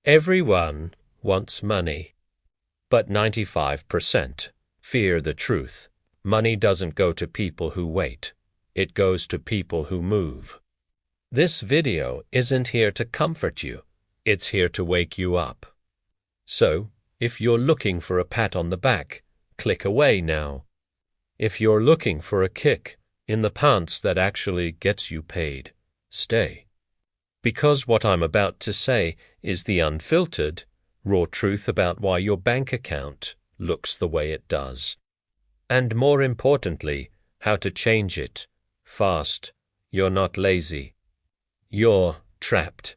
Everyone wants money, but 95% fear the truth. Money doesn't go to people who wait. It goes to people who move. This video isn't here to comfort you. It's here to wake you up. So, if you're looking for a pat on the back, click away now. If you're looking for a kick in the pants that actually gets you paid, stay. Because what I'm about to say is the unfiltered, raw truth about why your bank account looks the way it does. And more importantly, how to change it fast. You're not lazy. You're trapped.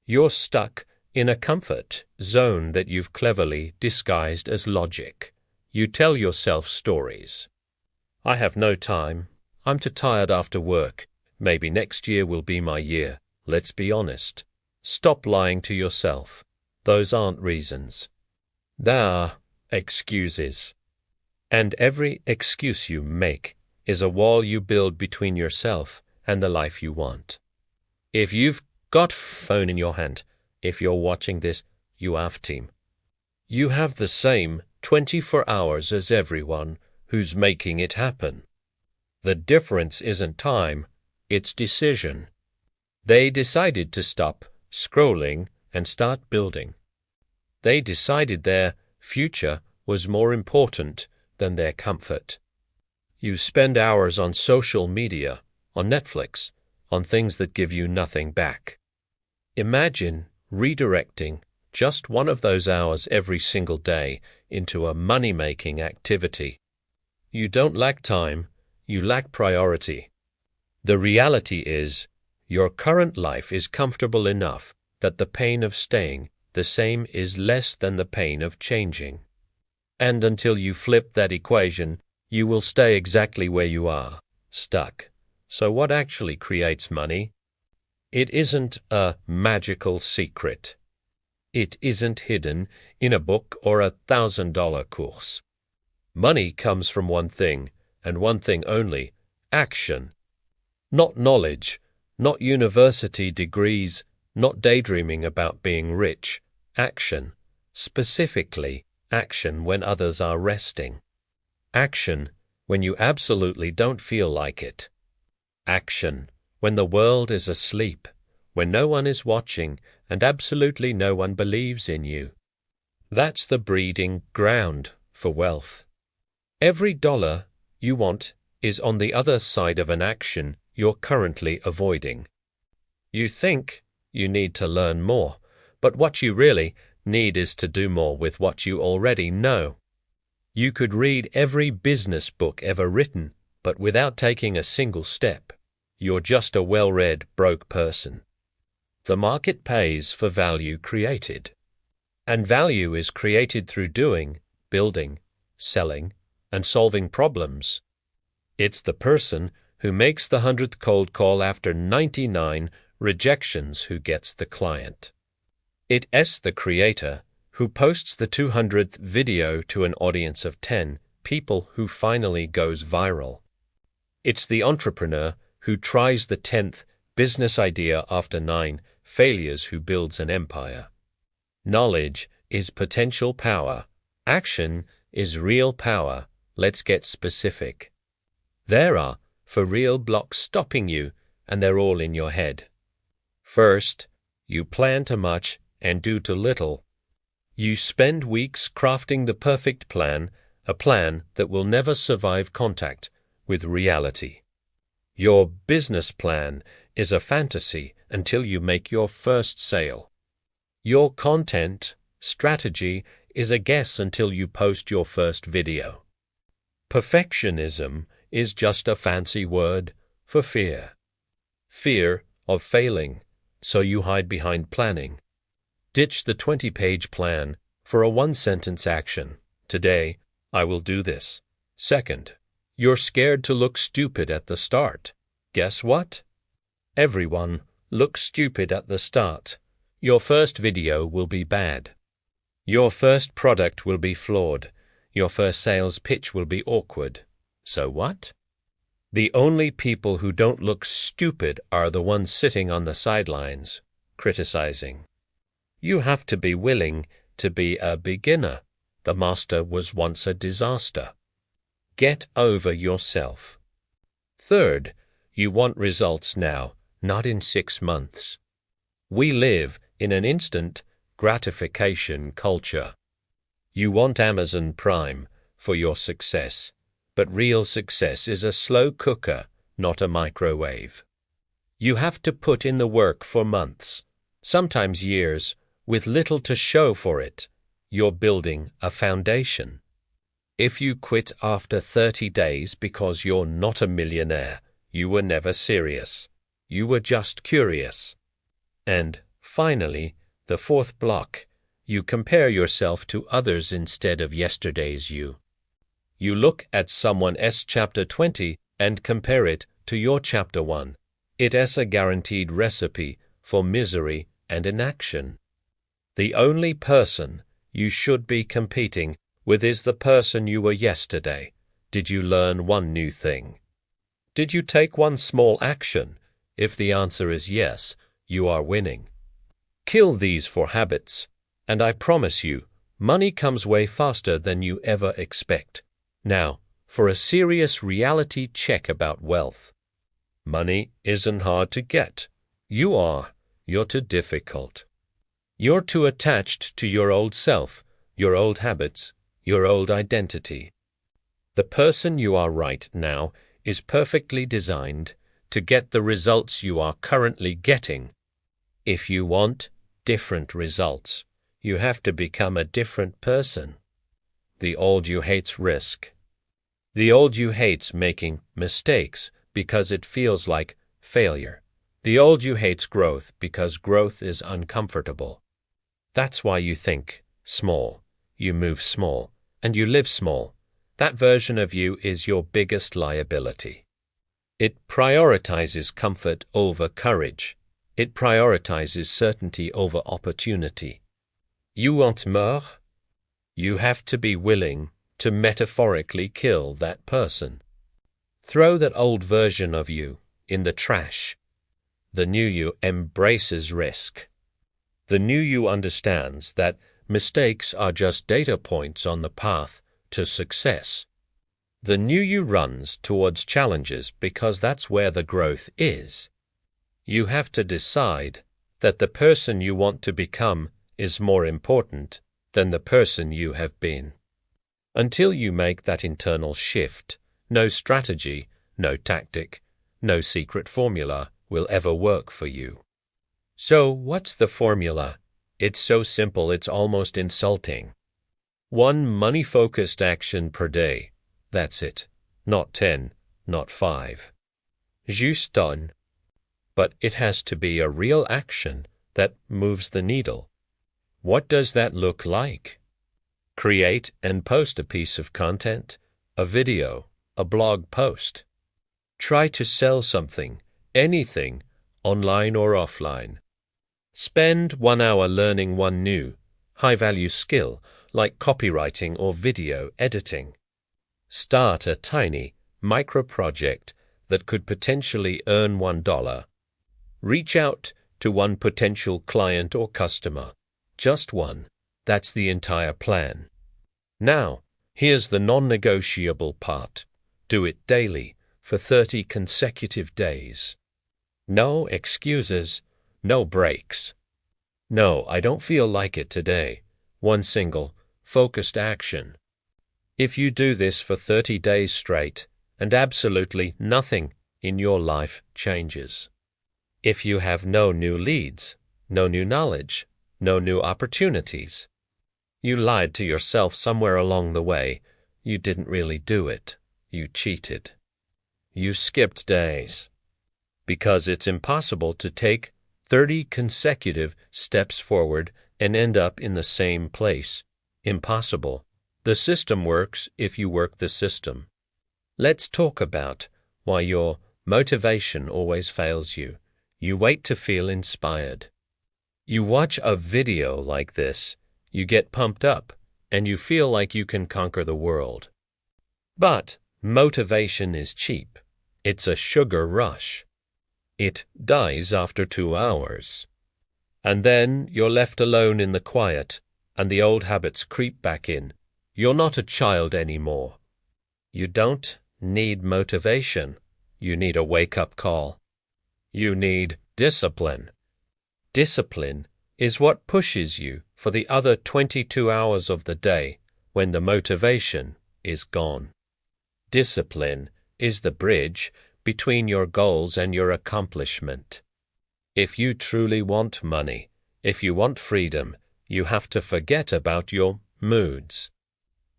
You're stuck in a comfort zone that you've cleverly disguised as logic. You tell yourself stories. I have no time. I'm too tired after work. Maybe next year will be my year. Let's be honest. Stop lying to yourself. Those aren't reasons. They are excuses. And every excuse you make is a wall you build between yourself and the life you want. If you've got phone in your hand, if you're watching this, you have team. You have the same 24 hours as everyone who's making it happen. The difference isn't time, it's decision. They decided to stop scrolling and start building. They decided their future was more important than their comfort. You spend hours on social media, on Netflix, on things that give you nothing back. Imagine redirecting just one of those hours every single day into a money-making activity. You don't lack time, you lack priority. The reality is, your current life is comfortable enough that the pain of staying the same is less than the pain of changing. And until you flip that equation, you will stay exactly where you are, stuck. So what actually creates money? It isn't a magical secret. It isn't hidden in a book or $1,000 course. Money comes from one thing, and one thing only: action. Not knowledge, not university degrees, not daydreaming about being rich. Action. Specifically, action when others are resting. Action when you absolutely don't feel like it. Action when the world is asleep, when no one is watching and absolutely no one believes in you. That's the breeding ground for wealth. Every dollar you want is on the other side of an action you're currently avoiding. You think you need to learn more, but what you really need is to do more with what you already know. You could read every business book ever written, but without taking a single step, you're just a well-read, broke person. The market pays for value created. And value is created through doing, building, selling, and solving problems. It's the person who makes the 100th cold call after 99 rejections who gets the client. It's the creator who posts the 200th video to an audience of 10 people who finally goes viral. It's the entrepreneur who tries the 10th business idea after 9 failures who builds an empire. Knowledge is potential power. Action is real power. Let's get specific. There are for real blocks stopping you, and they're all in your head. First, you plan too much and do too little. You spend weeks crafting the perfect plan, a plan that will never survive contact with reality. Your business plan is a fantasy until you make your first sale. Your content strategy is a guess until you post your first video. Perfectionism is just a fancy word for fear. Fear of failing, so you hide behind planning. Ditch the 20-page plan for a one-sentence action. Today, I will do this. Second, you're scared to look stupid at the start. Guess what? Everyone looks stupid at the start. Your first video will be bad. Your first product will be flawed. Your first sales pitch will be awkward. So what? The only people who don't look stupid are the ones sitting on the sidelines, criticizing. You have to be willing to be a beginner. The master was once a disaster. Get over yourself. Third, you want results now, not in 6 months. We live in an instant gratification culture. You want Amazon Prime for your success, but real success is a slow cooker, not a microwave. You have to put in the work for months, sometimes years, with little to show for it. You're building a foundation. If you quit after 30 days because you're not a millionaire, you were never serious. You were just curious. And finally, the fourth block, you compare yourself to others instead of yesterday's you. You look at someone else's chapter 20 and compare it to your chapter 1. It is a guaranteed recipe for misery and inaction. The only person you should be competing with is the person you were yesterday. Did you learn one new thing? Did you take one small action? If the answer is yes, you are winning. Kill these 4 habits, and I promise you, money comes way faster than you ever expect. Now, for a serious reality check about wealth. Money isn't hard to get. You're too difficult. You're too attached to your old self, your old habits, your old identity. The person you are right now is perfectly designed to get the results you are currently getting. If you want different results, you have to become a different person. The old you hates risk. The old you hates making mistakes because it feels like failure. The old you hates growth because growth is uncomfortable. That's why you think small, you move small, and you live small. That version of you is your biggest liability. It prioritizes comfort over courage. It prioritizes certainty over opportunity. You want more? You have to be willing to metaphorically kill that person. Throw that old version of you in the trash. The new you embraces risk. The new you understands that mistakes are just data points on the path to success. The new you runs towards challenges because that's where the growth is. You have to decide that the person you want to become is more important than the person you have been. Until you make that internal shift, no strategy, no tactic, no secret formula will ever work for you. So, what's the formula? It's so simple it's almost insulting. 1 money-focused action per day. That's it. Not 10, not 5. Juste done. But it has to be a real action that moves the needle. What does that look like? Create and post a piece of content, a video, a blog post. Try to sell something, anything, online or offline. Spend 1 hour learning one new, high-value skill like copywriting or video editing. Start a tiny, micro-project that could potentially earn $1. Reach out to one potential client or customer. Just one. That's the entire plan. Now, here's the non-negotiable part. Do it daily for 30 consecutive days. No excuses, no breaks. No, I don't feel like it today. One single, focused action. If you do this for 30 days straight, and absolutely nothing in your life changes. If you have no new leads, no new knowledge, no new opportunities, you lied to yourself somewhere along the way. You didn't really do it. You cheated. You skipped days. Because it's impossible to take 30 consecutive steps forward and end up in the same place. Impossible. The system works if you work the system. Let's talk about why your motivation always fails you. You wait to feel inspired. You watch a video like this, you get pumped up, and you feel like you can conquer the world. But motivation is cheap. It's a sugar rush. It dies after 2 hours. And then you're left alone in the quiet, and the old habits creep back in. You're not a child anymore. You don't need motivation. You need a wake-up call. You need discipline. Discipline is what pushes you for the other 22 hours of the day when the motivation is gone. Discipline is the bridge between your goals and your accomplishment. If you truly want money, if you want freedom, you have to forget about your moods.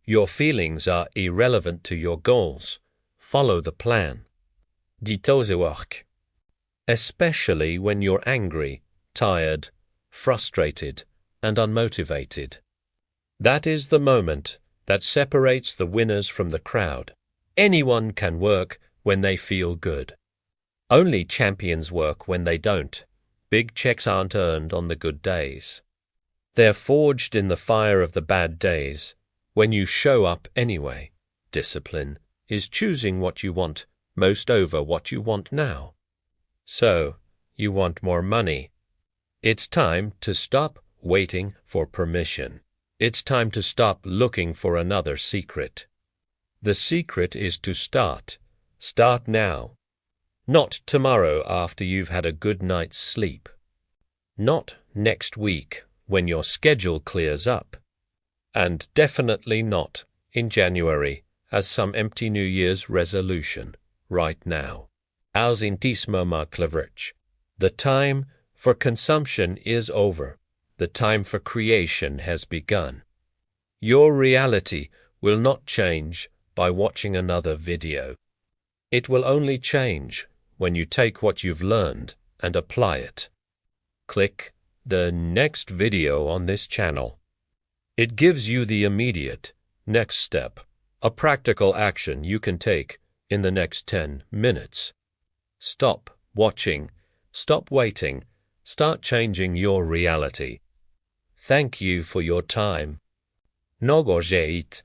Your feelings are irrelevant to your goals. Follow the plan. Ditozework. Especially when you're angry, tired, frustrated, and unmotivated. That is the moment that separates the winners from the crowd. Anyone can work when they feel good. Only champions work when they don't. Big checks aren't earned on the good days. They're forged in the fire of the bad days, when you show up anyway. Discipline is choosing what you want most over what you want now. So, you want more money. It's time to stop waiting for permission. It's time to stop looking for another secret. The secret is to start. Start now. Not tomorrow after you've had a good night's sleep. Not next week when your schedule clears up. And definitely not in January as some empty New Year's resolution right now. Alzintismo Marklevich. The time for consumption is over. The time for creation has begun. Your reality will not change by watching another video. It will only change when you take what you've learned and apply it. Click the next video on this channel. It gives you the immediate next step, a practical action you can take in the next 10 minutes. Stop watching, stop waiting, start changing your reality. Thank you for your time. Nogorjeit.